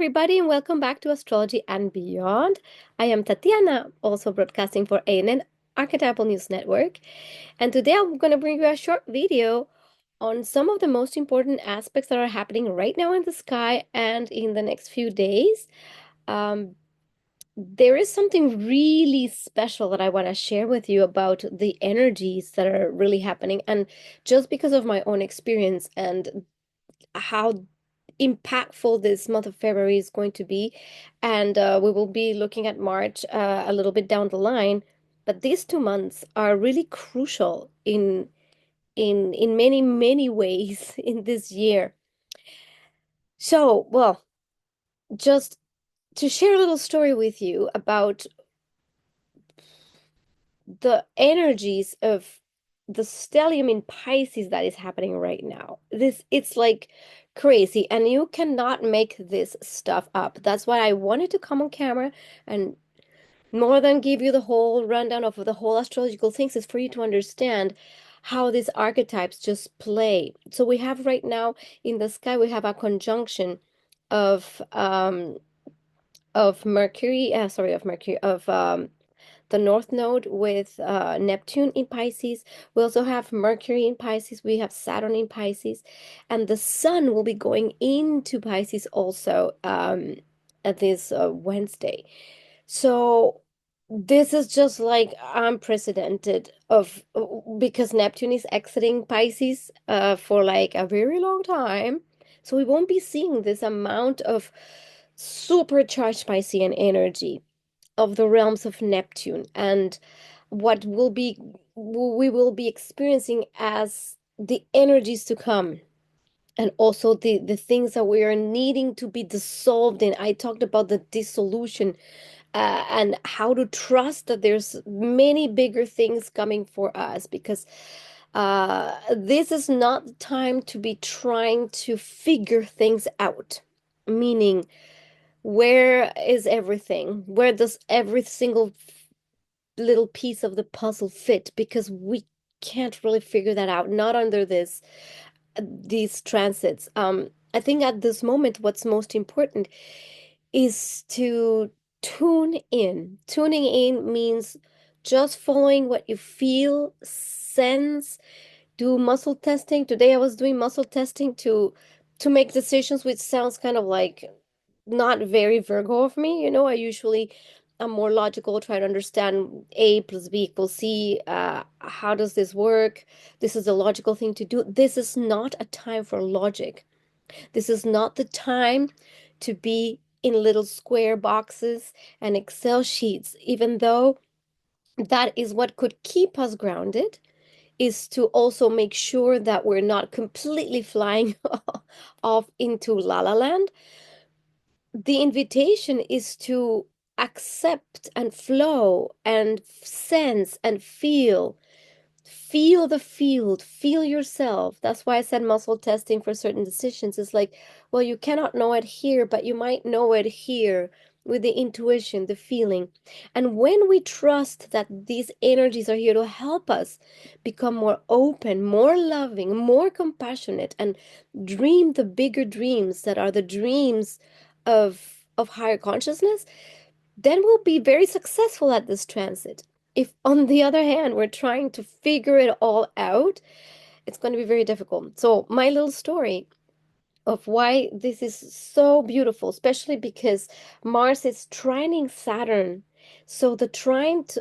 everybody, and welcome back to Astrology and Beyond. I am Tatiana, also broadcasting for ANN Archetypal News Network. And today I'm going to bring you a short video on some of the most important aspects that are happening right now in the sky and in the next few days. Um, there is something really special that I want to share with you about the energies that are really happening. And just because of my own experience and how impactful this month of February is going to be. And we will be looking at March a little bit down the line. But these 2 months are really crucial in many, many ways in this year. So, well, just to share a little story with you about the energies of the stellium in Pisces that is happening right now. It's like crazy, and you cannot make this stuff up. That's why I wanted to come on camera and more than give you the whole rundown of the whole astrological things is for you to understand how these archetypes just play. So we have right now in the sky, we have a conjunction of Mercury, of the North Node with Neptune in Pisces. We also have Mercury in Pisces. We have Saturn in Pisces. And the Sun will be going into Pisces also at this Wednesday. So this is just like unprecedented because Neptune is exiting Pisces for like a very long time. So we won't be seeing this amount of supercharged Piscean energy of the realms of Neptune and what we will be experiencing as the energies to come and also the things that we are needing to be dissolved in. I talked about the dissolution and how to trust that there's many bigger things coming for us because this is not the time to be trying to figure things out, meaning where is everything? Where does every single little piece of the puzzle fit? Because we can't really figure that out, not under these transits. I think at this moment, what's most important is to tune in. Tuning in means just following what you feel, sense, do muscle testing. Today I was doing muscle testing to make decisions, which sounds kind of like not very Virgo of me. I usually am more logical, try to understand A plus B equals C. How does this work? This is a logical thing to do. This is not a time for logic. This is not the time to be in little square boxes and Excel sheets, even though that is what could keep us grounded, is to also make sure that we're not completely flying off into La La Land. The invitation is to accept and flow and sense and feel. Feel the field, feel yourself. That's why I said muscle testing for certain decisions is like, well, you cannot know it here, but you might know it here with the intuition, the feeling. And when we trust that these energies are here to help us become more open, more loving, more compassionate, and dream the bigger dreams that are the dreams of higher consciousness, then we'll be very successful at this transit. If, on the other hand, we're trying to figure it all out, it's going to be very difficult. So, my little story of why this is so beautiful, especially because Mars is trining Saturn. So, the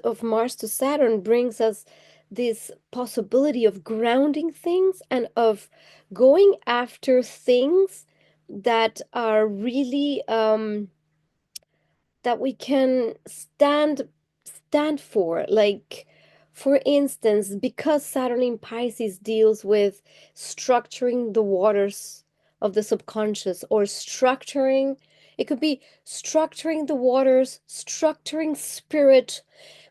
of Mars to Saturn brings us this possibility of grounding things and of going after things that are really that we can stand for. Like, for instance, because Saturn in Pisces deals with structuring the waters of the subconscious, or structuring, it could be structuring the waters, structuring spirit,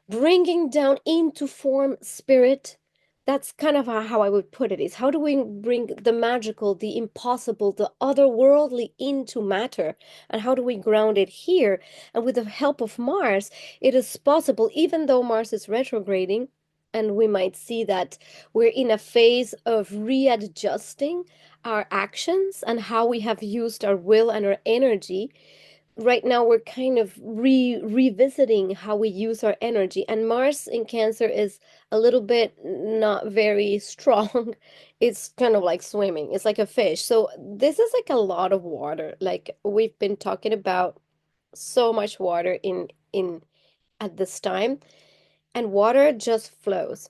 bringing down into form spirit. That's kind of how I would put it, is how do we bring the magical, the impossible, the otherworldly into matter? And how do we ground it here? And with the help of Mars, it is possible, even though Mars is retrograding, And we might see that we're in a phase of readjusting our actions and how we have used our will and our energy. Right now, we're kind of revisiting how we use our energy. And Mars in Cancer is a little bit not very strong. It's kind of like swimming, it's like a fish. So, this is like a lot of water. Like we've been talking about so much water in at this time, and water just flows.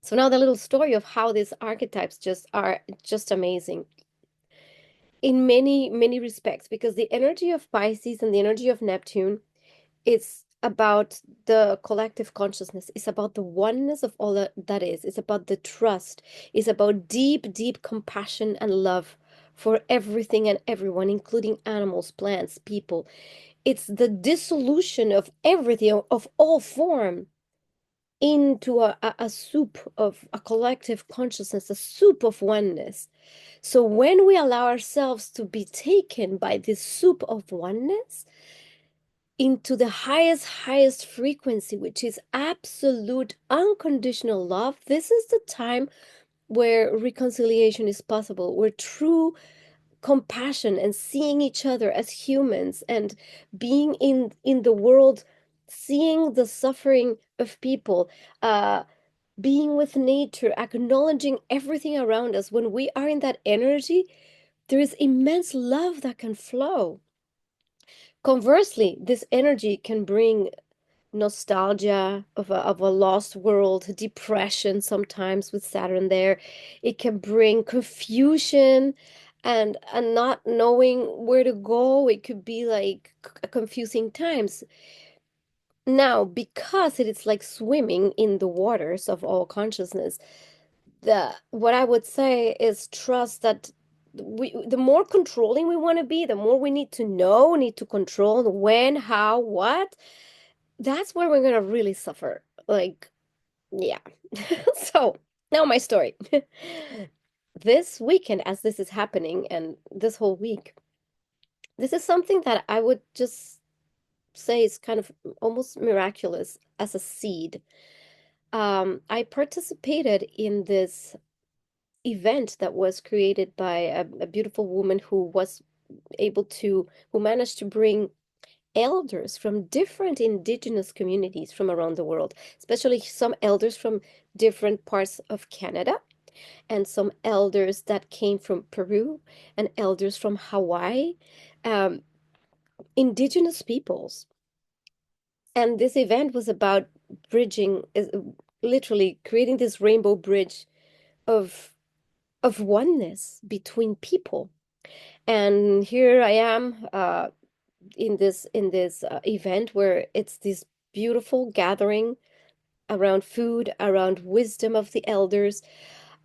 So now the little story of how these archetypes just are just amazing in many, many respects, because the energy of Pisces and the energy of Neptune, it's about the collective consciousness. It's about the oneness of all that is. It's about the trust. It's about deep, deep compassion and love for everything and everyone, including animals, plants, people. It's the dissolution of everything, of all form, into a soup of a collective consciousness, a soup of oneness. So when we allow ourselves to be taken by this soup of oneness into the highest frequency, which is absolute unconditional love, this is the time where reconciliation is possible, where true compassion and seeing each other as humans and being in the world, seeing the suffering of people, uh being with nature, acknowledging everything around us. When we are in that energy, there is immense love that can flow. Conversely, this energy can bring nostalgia of a lost world, depression sometimes with Saturn there. It can bring confusion and not knowing where to go. It could be like confusing times. Now, because it is like swimming in the waters of all consciousness, the what I would say is trust that the more controlling we want to be, the more we need to know, need to control when, how, what. That's where we're gonna really suffer. Like, yeah. So now my story. This weekend, as this is happening, and this whole week, this is something that I would just say is kind of almost miraculous as a seed. I participated in this event that was created by a beautiful woman who managed to bring elders from different indigenous communities from around the world, especially some elders from different parts of Canada, and some elders that came from Peru, and elders from Hawaii, um, indigenous peoples. And this event was about bridging, literally creating this rainbow bridge of oneness between people. And here I am, in this event where it's this beautiful gathering around food, around wisdom of the elders,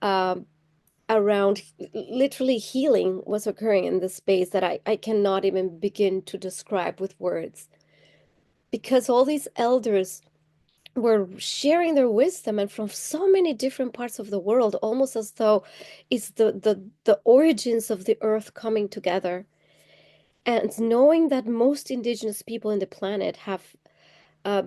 um, around literally healing was occurring in this space that I cannot even begin to describe with words, because all these elders were sharing their wisdom, and from so many different parts of the world, almost as though it's the origins of the earth coming together. And knowing that most indigenous people in the planet have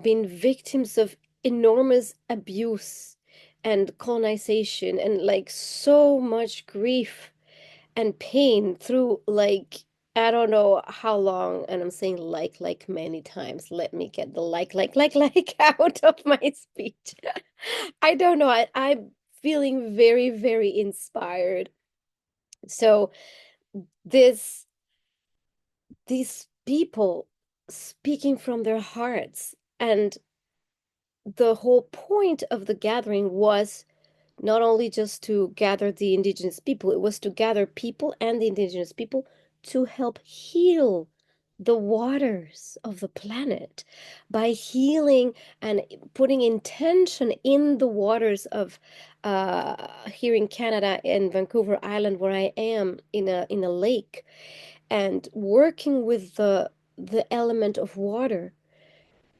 been victims of enormous abuse and colonization and like so much grief and pain through like I don't know how long, and I'm saying like many times. Let me get the like out of my speech. I don't know. I'm feeling very, very inspired. So this these people speaking from their hearts, and the whole point of the gathering was not only just to gather the indigenous people, it was to gather people and the indigenous people to help heal the waters of the planet by healing and putting intention in the waters of here in Canada in Vancouver Island, where I am in a lake, and working with the element of water.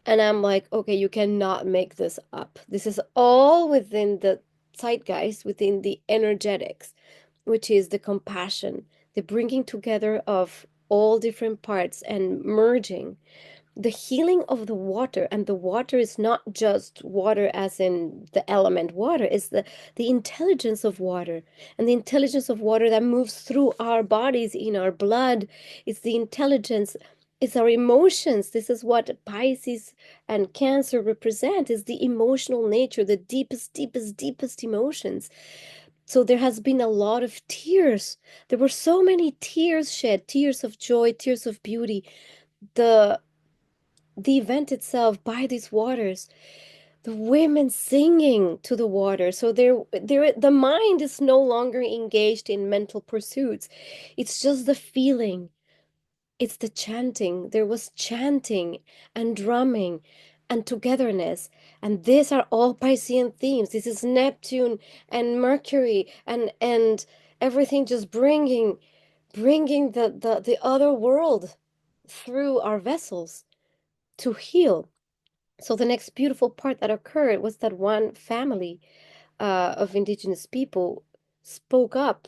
And I'm like, okay, you cannot make this up. This is all within the zeitgeist, within the energetics, which is the compassion, the bringing together of all different parts and merging. the healing of the water, and the water is not just water as in the element water, it's the intelligence of water, and the intelligence of water that moves through our bodies, in our blood. It's the intelligence, it's our emotions. This is what Pisces and Cancer represent, is the emotional nature, the deepest, deepest, deepest emotions. So there has been a lot of tears. There were so many tears shed, tears of joy, tears of beauty. The the event itself by these waters, the women singing to the water. So the mind is no longer engaged in mental pursuits. It's just the feeling. It's the chanting. There was chanting and drumming and togetherness. And these are all Piscean themes. This is Neptune and Mercury and everything just bringing the other world through our vessels to heal. So the next beautiful part that occurred was that one family of indigenous people spoke up,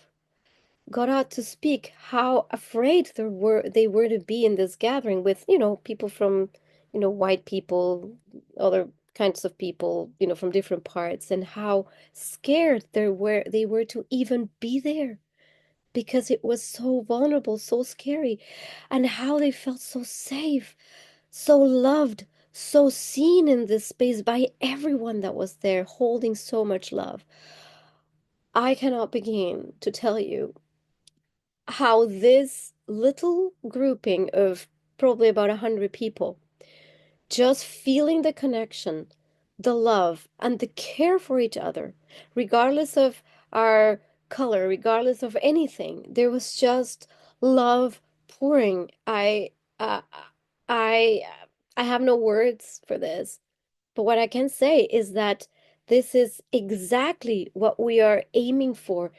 got out to speak how afraid they were to be in this gathering with, people from, white people, other kinds of people, from different parts, and how scared they were to even be there because it was so vulnerable, so scary, and how they felt so safe, so loved, so seen in this space by everyone that was there, holding so much love. I cannot begin to tell you how this little grouping of probably about 100 people, just feeling the connection, the love, and the care for each other, regardless of our color, regardless of anything, there was just love pouring. Uh, I, I have no words for this. But what I can say is that this is exactly what we are aiming for.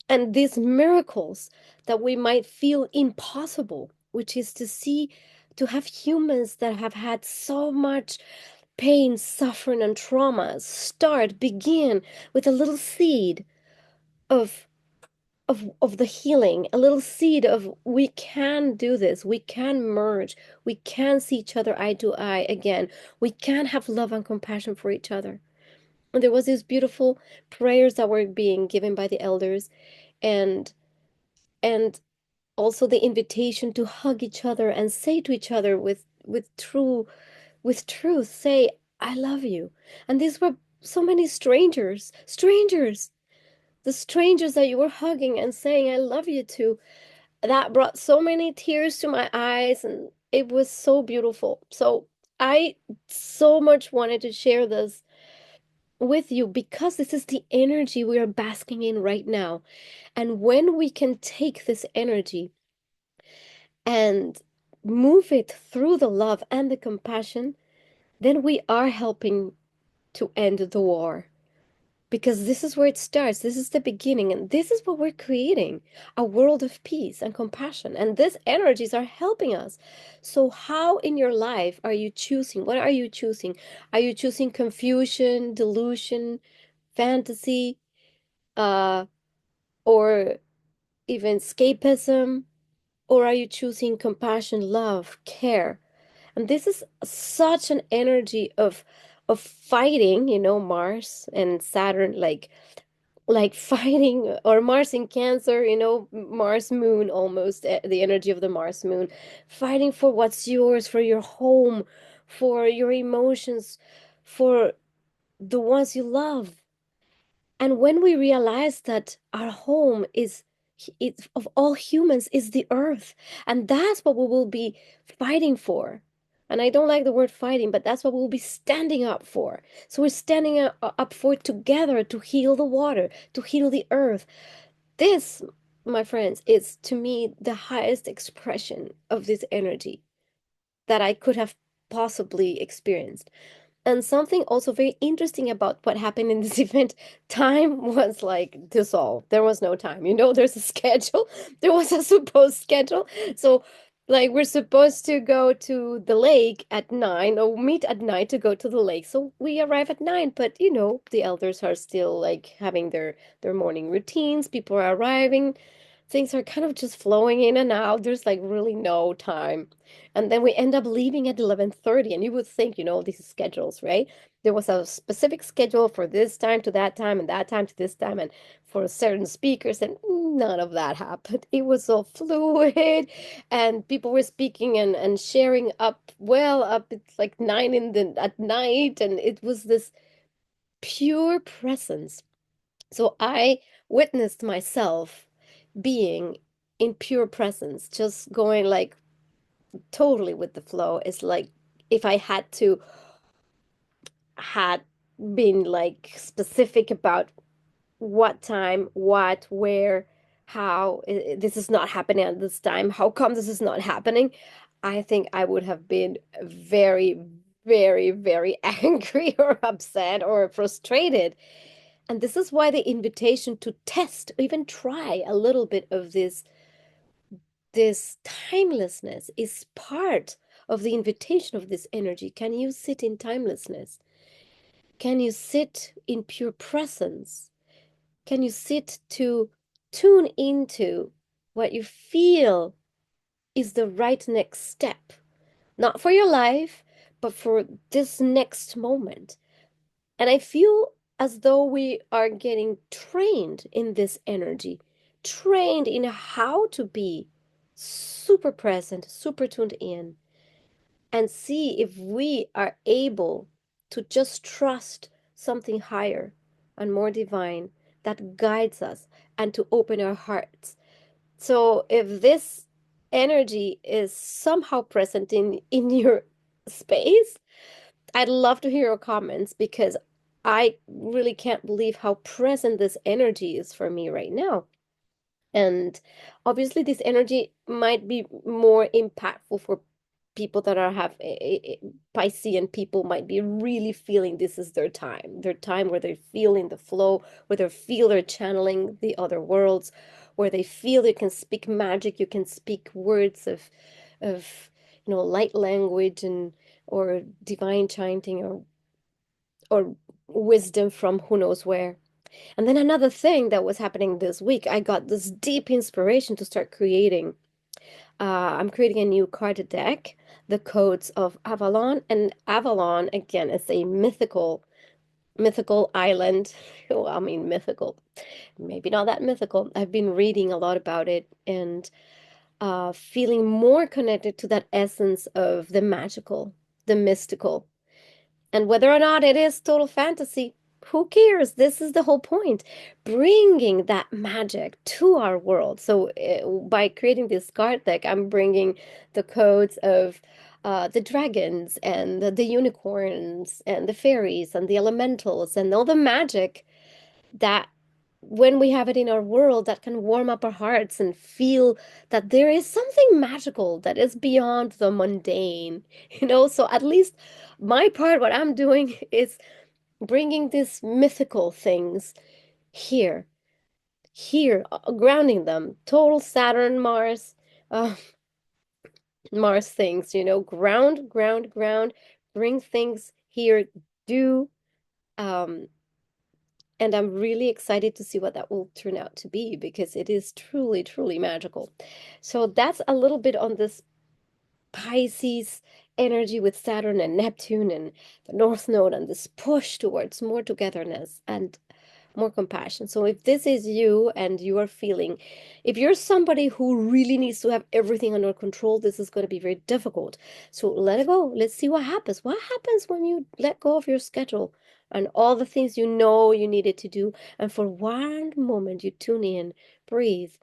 And these miracles that we might feel impossible, which is to have humans that have had so much pain, suffering, and trauma begin with a little seed of of the healing, a little seed of we can do this, we can merge, we can see each other eye to eye again, we can have love and compassion for each other. And there was these beautiful prayers that were being given by the elders, and and also the invitation to hug each other and say to each other with truth, say I love you. And these were so many strangers, the strangers that you were hugging and saying I love you to, that brought so many tears to my eyes, and it was so beautiful. So I so much wanted to share this with you because this is the energy we are basking in right now. And when we can take this energy and move it through the love and the compassion, then we are helping to end the war. Because this is where it starts. This is the beginning. And this is what we're creating, a world of peace and compassion. And these energies are helping us. So, how in your life are you choosing? What are you choosing? Are you choosing confusion, delusion, fantasy, uh, or even escapism? Or are you choosing compassion, love, care? And this is such an energy of fighting, Mars and Saturn, like fighting, or Mars in Cancer, Mars moon, almost the energy of the Mars moon, fighting for what's yours, for your home, for your emotions, for the ones you love. And when we realize that our home is it of all humans is the earth, and that's what we will be fighting for. And I don't like the word fighting, but that's what we'll be standing up for. So we're standing up for it together to heal the water, to heal the earth. This, my friends, is to me the highest expression of this energy that I could have possibly experienced. And something also very interesting about what happened in this event, time was like dissolved. There was no time. There's a schedule. There was a supposed schedule. So, like, we're supposed to go to the lake at 9 or meet at 9 to go to the lake. So we arrive at 9, but the elders are still like having their morning routines. People are arriving. things are kind of just flowing in and out. There's like really no time. And then we end up leaving at 11:30. And you would think, these schedules, right? There was a specific schedule for this time to that time and that time to this time and for certain speakers, and none of that happened. It was so fluid, and people were speaking and sharing up well up it's like 9 in the at night, and it was this pure presence. So I witnessed myself being in pure presence, just going like totally with the flow. It's like if I had been like specific about what time, what, where, how this is not happening at this time. How come this is not happening? I think I would have been very, very, very angry or upset or frustrated. And this is why the invitation to test, even try a little bit of this timelessness is part of the invitation of this energy. Can you sit in timelessness? Can you sit in pure presence? Can you sit to tune into what you feel is the right next step? Not for your life, but for this next moment. And I feel as though we are getting trained in this energy, trained in how to be super present, super tuned in, and see if we are able to just trust something higher and more divine that guides us and to open our hearts. So if this energy is somehow present in your space, I'd love to hear your comments because I really can't believe how present this energy is for me right now. And obviously, this energy might be more impactful for people that are have Piscean people might be really feeling this is their time where they're feeling the flow, where they feel they're channeling the other worlds, where they feel they can speak magic, you can speak words of light language and or divine chanting or wisdom from who knows where. And then another thing that was happening this week, I got this deep inspiration to start creating. I'm creating a new card deck, the codes of Avalon, and Avalon again is a mythical island. Well, I mean mythical, maybe not that mythical. I've been reading a lot about it and feeling more connected to that essence of the magical, the mystical. And whether or not it is total fantasy, who cares? This is the whole point. Bringing that magic to our world. So by creating this card deck, I'm bringing the codes of the dragons and the unicorns and the fairies and the elementals and all the magic that when we have it in our world that can warm up our hearts and feel that there is something magical that is beyond the mundane, so at least my part, what I'm doing is bringing these mythical things here, grounding them, total Saturn, uh, Mars things, ground, bring things here, do, um, and I'm really excited to see what that will turn out to be because it is truly, truly magical. So that's a little bit on this Pisces energy with Saturn and Neptune and the North Node and this push towards more togetherness and more compassion. So if this is you and you are feeling, if you're somebody who really needs to have everything under control, this is going to be very difficult. So let it go. Let's see what happens. What happens when you let go of your schedule and all the things you know you needed to do, and for one moment you tune in, breathe,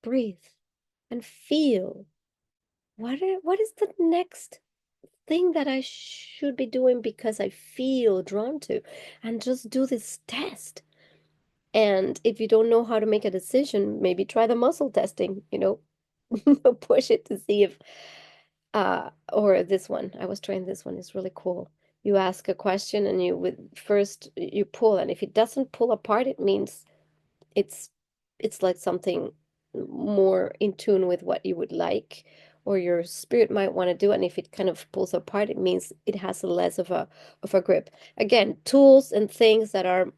breathe, and feel what is the next thing that I should be doing because I feel drawn to, and just do this test. And if you don't know how to make a decision, maybe try the muscle testing, push it to see if, or this one, I was trying this one, it's really cool. You ask a question and you would first you pull, and if it doesn't pull apart, it means it's it's like something more in tune with what you would like or your spirit might want to do. And if it kind of pulls apart, it means it has less of a grip. Again, tools and things that are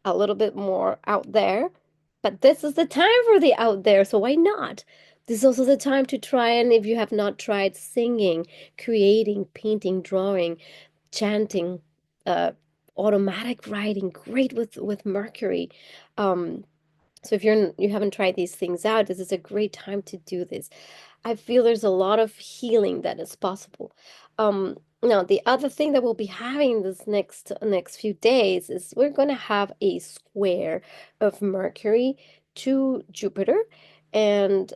a little bit more out there. But this is the time for the out there, so why not? This is also the time to try, and if you have not tried singing, creating, painting, drawing, chanting, uh, automatic writing, great with Mercury. Um, so if you haven't tried these things out, this is a great time to do this. I feel there's a lot of healing that is possible. Now the other thing that we'll be having this next few days is we're going to have a square of Mercury to Jupiter, and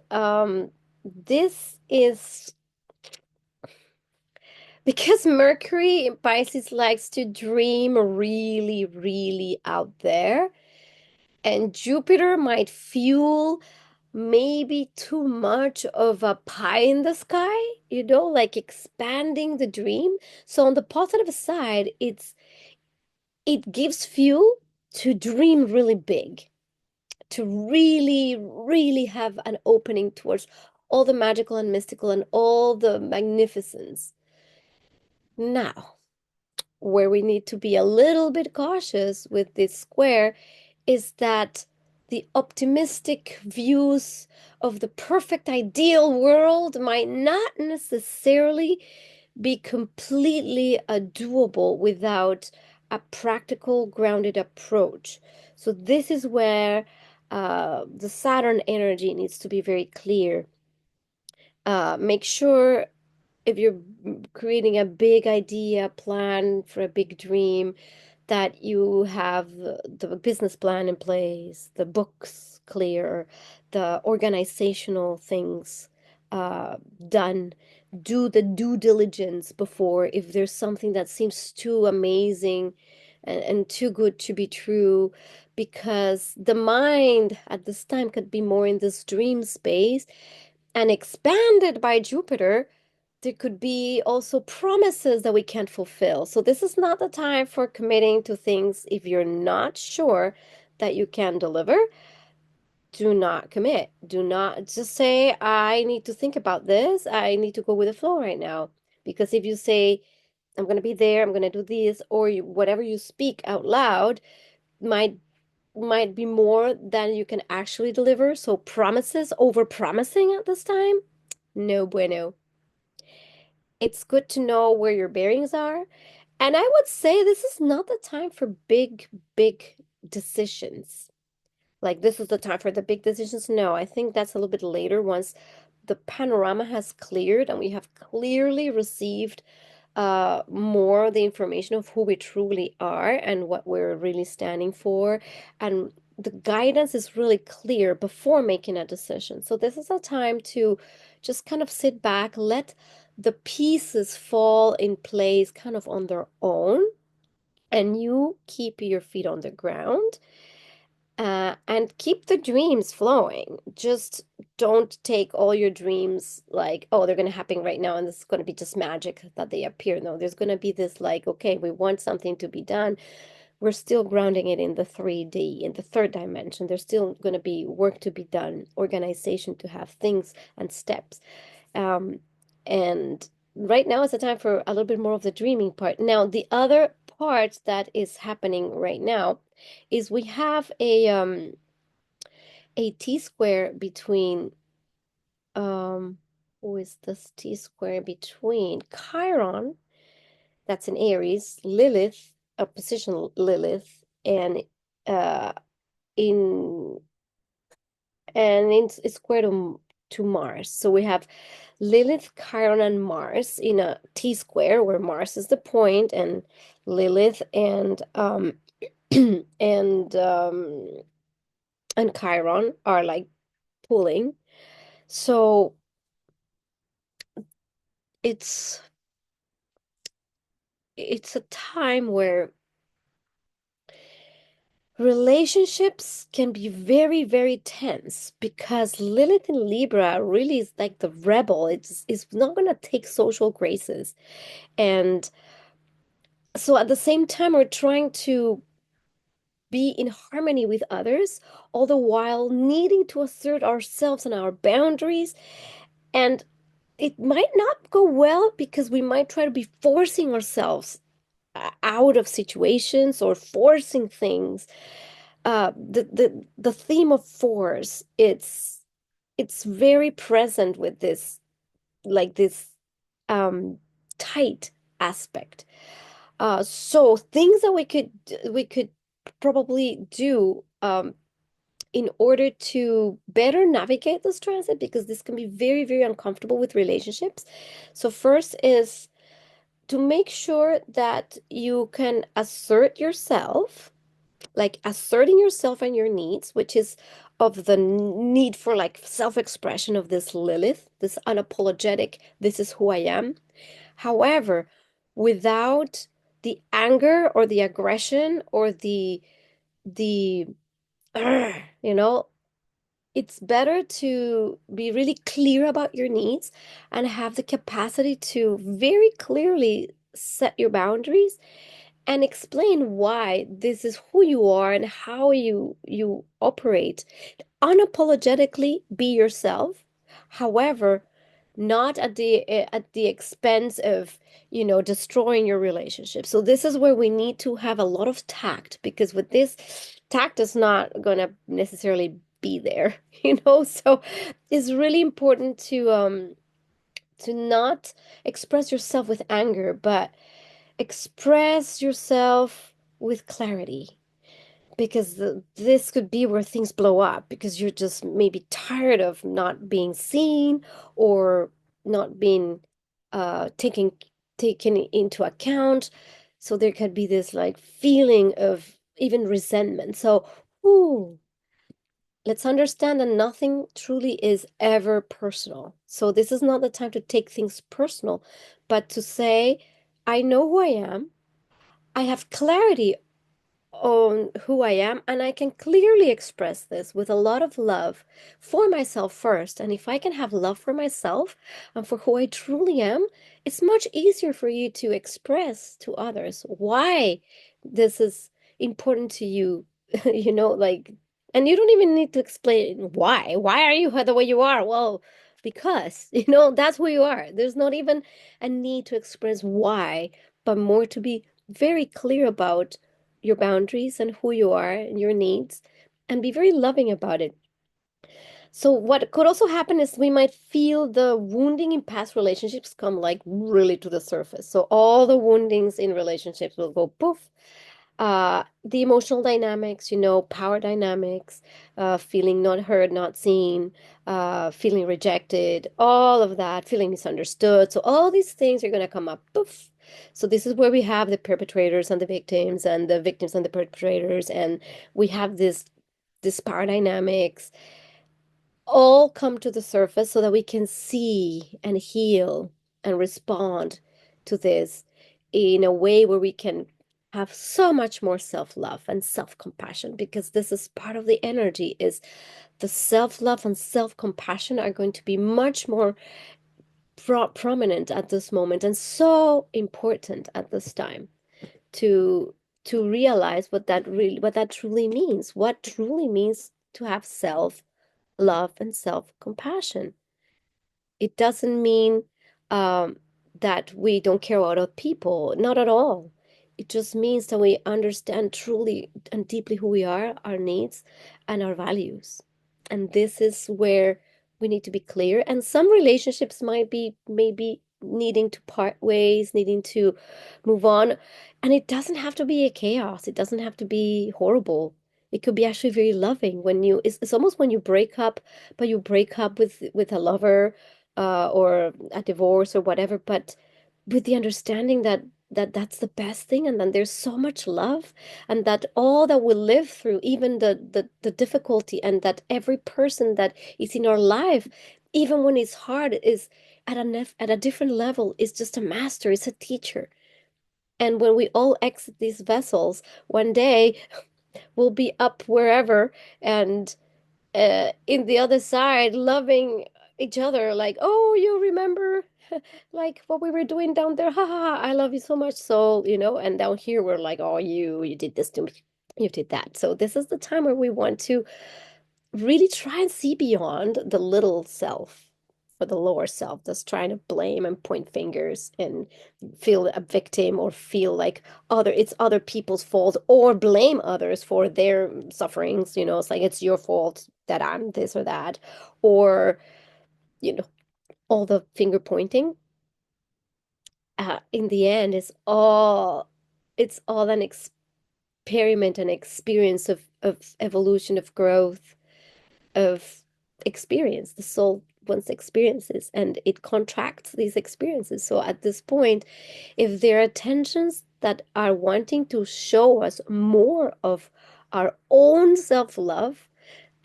this is because Mercury in Pisces likes to dream really, really out there, and Jupiter might fuel maybe too much of a pie in the sky, like expanding the dream. So on the positive side, it gives fuel to dream really big, to really, really have an opening towards all the magical and mystical and all the magnificence. Now, where we need to be a little bit cautious with this square is that the optimistic views of the perfect ideal world might not necessarily be completely doable without a practical, grounded approach. So this is where the Saturn energy needs to be very clear. Make sure if you're creating a big idea, plan for a big dream, that you have the business plan in place, the books clear, the organizational things done. Do the due diligence before if there's something that seems too amazing and too good to be true, because the mind at this time could be more in this dream space and expanded by Jupiter. There could be also promises that we can't fulfill. So this is not the time for committing to things if you're not sure that you can deliver. Do not commit. Do not just say, I need to think about this. I need to go with the flow right now. Because if you say, I'm going to be there, I'm going to do this, or whatever you speak out loud might be more than you can actually deliver. So promises, over promising at this time, no bueno. It's good to know where your bearings are. And I would say this is not the time for big, big decisions. Like this is the time for the big decisions. No, I think that's a little bit later once the panorama has cleared and we have clearly received more the information of who we truly are and what we're really standing for. And the guidance is really clear before making a decision. So this is a time to just kind of sit back, let the pieces fall in place kind of on their own, and you keep your feet on the ground and keep the dreams flowing. Just don't take all your dreams like, oh, they're going to happen right now and this is going to be just magic that they appear. No, there's going to be this like, okay, we want something to be done. We're still grounding it in the 3D, in the third dimension. There's still going to be work to be done, organization to have things and steps. Um, and right now is the time for a little bit more of the dreaming part. Now, the other part that is happening right now is we have a T square between who is this T square between Chiron, that's in Aries, Lilith, a position Lilith, and uh in it's square to Mars. So we have Lilith, Chiron, and Mars in a T square where Mars is the point and Lilith and and Chiron are like pulling. So it's it's a time where relationships can be very, very tense because Lilith in Libra really is like the rebel. It's not going to take social graces. And so at the same time, we're trying to be in harmony with others, all the while needing to assert ourselves and our boundaries. And it might not go well because we might try to be forcing ourselves out of situations or forcing things. the theme of force, it's very present with this, like this um tight aspect. So things that we could probably do in order to better navigate this transit, because this can be very, very uncomfortable with relationships. So first is to make sure that you can assert yourself, like asserting yourself and your needs, which is of the need for like self-expression of this Lilith, this unapologetic, this is who I am. However, without the anger or the aggression or the you know, it's better to be really clear about your needs and have the capacity to very clearly set your boundaries and explain why this is who you are and how you operate. Unapologetically be yourself. However, not at the expense of, destroying your relationship. So this is where we need to have a lot of tact, because with this, tact is not going to necessarily be there, So it's really important to not express yourself with anger, but express yourself with clarity, because this could be where things blow up, because you're just maybe tired of not being seen or not being taken into account. So there could be this like feeling of even resentment. So, ooh, let's understand that nothing truly is ever personal. So this is not the time to take things personal, but to say, I know who I am. I have clarity on who I am, and I can clearly express this with a lot of love for myself first. And if I can have love for myself and for who I truly am, it's much easier for you to express to others why this is important to you, like, and you don't even need to explain why. Why are you the way you are? Well, because, that's who you are. There's not even a need to express why, but more to be very clear about your boundaries and who you are and your needs, and be very loving about it. So what could also happen is we might feel the wounding in past relationships come like really to the surface. So all the woundings in relationships will go poof. The emotional dynamics, power dynamics, feeling not heard, not seen, feeling rejected, all of that, feeling misunderstood. So all these things are going to come up. Poof. So this is where we have the perpetrators and the victims, and the victims and the perpetrators, and we have this power dynamics all come to the surface so that we can see and heal and respond to this in a way where we can have so much more self-love and self-compassion, because this is part of the energy, is the self-love and self-compassion are going to be much more prominent at this moment, and so important at this time to realize what that truly means, what truly means to have self love and self-compassion. It doesn't mean um, that we don't care about other people, not at all. It just means that we understand truly and deeply who we are, our needs, and our values. And this is where we need to be clear. And some relationships might be maybe needing to part ways, needing to move on. And it doesn't have to be a chaos. It doesn't have to be horrible. It could be actually very loving when it's almost when you break up, but you break up with a lover or a divorce or whatever, but with the understanding that that's the best thing, and then there's so much love, and that all that we live through, even the difficulty, and that every person that is in our life, even when it's hard, is at a different level, is just a master, is a teacher. And when we all exit these vessels, one day we'll be up wherever, and in the other side loving each other, like, oh, you remember like what we were doing down there, ha ha ha, I love you so much. So, and down here we're like, oh, you did this to me, you did that. So this is the time where we want to really try and see beyond the little self, for the lower self that's trying to blame and point fingers and feel a victim or feel like it's other people's fault or blame others for their sufferings. It's like it's your fault that I'm this or that, or you know, all the finger pointing. In the end, it's all an experiment and experience of evolution, of growth, of experience. The soul wants experiences and it contracts these experiences. So at this point, if there are tensions that are wanting to show us more of our own self-love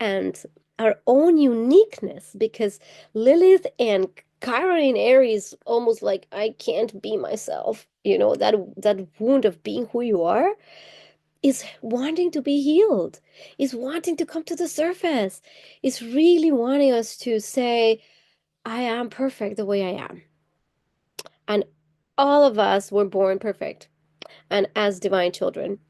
and our own uniqueness, because Lilith and Chiron in Aries almost like I can't be myself, that wound of being who you are is wanting to be healed, is wanting to come to the surface, is really wanting us to say, I am perfect the way I am. And all of us were born perfect and as divine children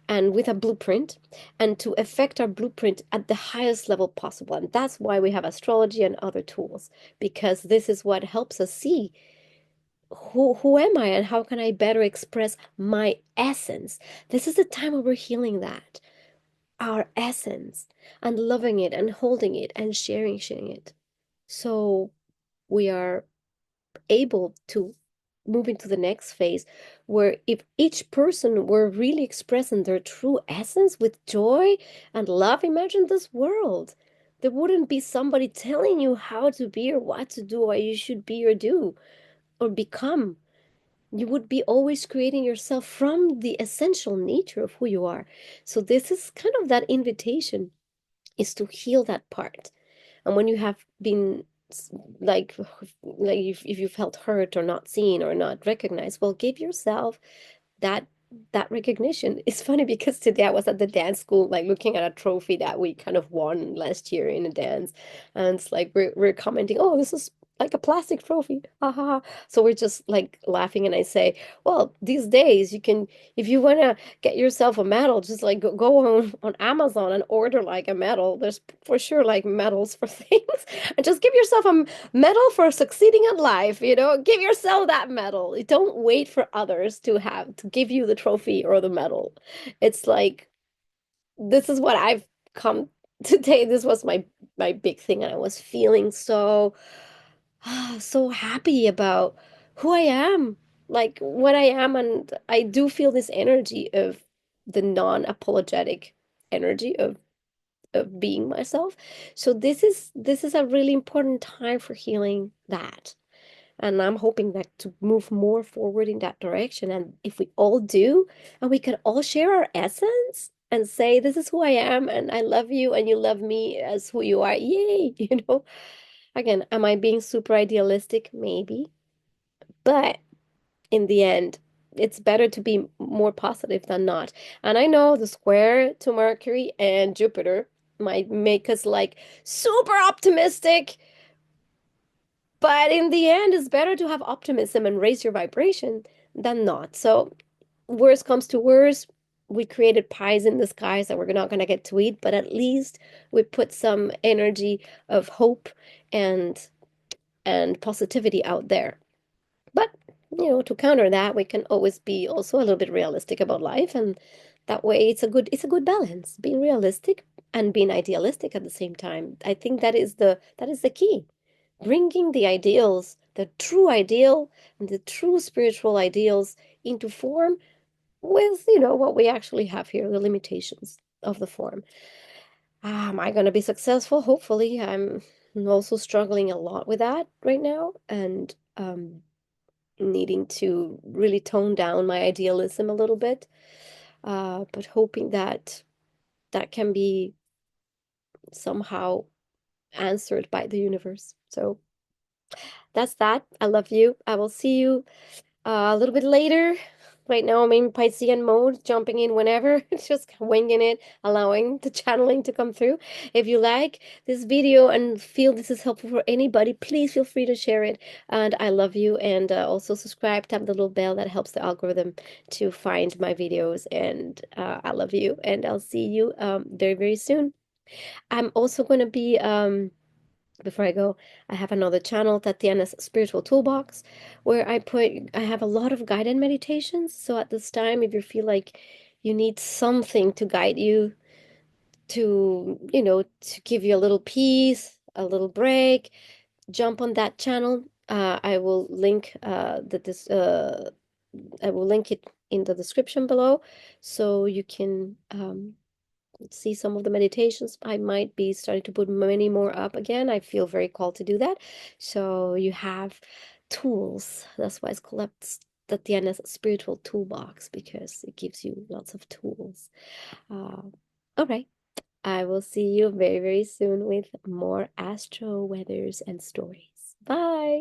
and with a blueprint and to affect our blueprint at the highest level possible. And that's why we have astrology and other tools, because this is what helps us see who am I and how can I better express my essence. This is the time where we're healing that. Our essence and loving it and holding it and sharing it. So we are able to move into the next phase where if each person were really expressing their true essence with joy and love, imagine this world. There wouldn't be somebody telling you how to be or what to do, or you should be or do or become. You would be always creating yourself from the essential nature of who you are. So this is kind of that invitation is to heal that part. And when you have been like if you felt hurt or not seen or not recognized, well, give yourself that that recognition. It's funny because today I was at the dance school, like looking at a trophy that we kind of won last year in a dance, and it's like we're commenting, oh, this is like a plastic trophy, haha. So we're just like laughing, and I say, well, these days you can, if you want to get yourself a medal, just like go on Amazon and order like a medal. There's for sure like medals for things, and just give yourself a medal for succeeding in life, give yourself that medal. Don't wait for others to give you the trophy or the medal. It's like this is what I've come today. This was my big thing, and I was feeling so happy about who I am, like what I am, and I do feel this energy of the non-apologetic energy of being myself. So this is a really important time for healing that. And I'm hoping that to move more forward in that direction. And if we all do, and we can all share our essence and say, this is who I am, and I love you, and you love me as who you are. Yay, Again, am I being super idealistic? Maybe. But in the end, it's better to be more positive than not. And I know the square to Mercury and Jupiter might make us like super optimistic, but in the end, it's better to have optimism and raise your vibration than not. So, worst comes to worst, we created pies in the skies that we're not going to get to eat, but at least we put some energy of hope and positivity out there. But, to counter that, we can always be also a little bit realistic about life, and that way it's a good balance, being realistic and being idealistic at the same time. I think that is the key. Bringing the ideals, the true ideal and the true spiritual ideals into form with, what we actually have here, the limitations of the form. Am I going to be successful? Hopefully. I'm also struggling a lot with that right now, and needing to really tone down my idealism a little bit, but hoping that that can be somehow answered by the universe. So that's that. I love you. I will see you a little bit later. Right now, I'm in Piscean mode, jumping in whenever, just winging it, allowing the channeling to come through. If you like this video and feel this is helpful for anybody, please feel free to share it. And I love you. And also subscribe, tap the little bell that helps the algorithm to find my videos. And I love you. And I'll see you very, very soon. I'm also going to be before I go, I have another channel, Tatiana's Spiritual Toolbox, where I have a lot of guided meditations. So at this time, if you feel like you need something to guide you, to, to give you a little peace, a little break, jump on that channel. I will link I will link it in the description below, so you can see some of the meditations. I might be starting to put many more up again. I feel very called to do that. So you have tools. That's why it's called Tatiana's Spiritual Toolbox, because it gives you lots of tools. All right. I will see you very, very soon with more astro weathers and stories. Bye.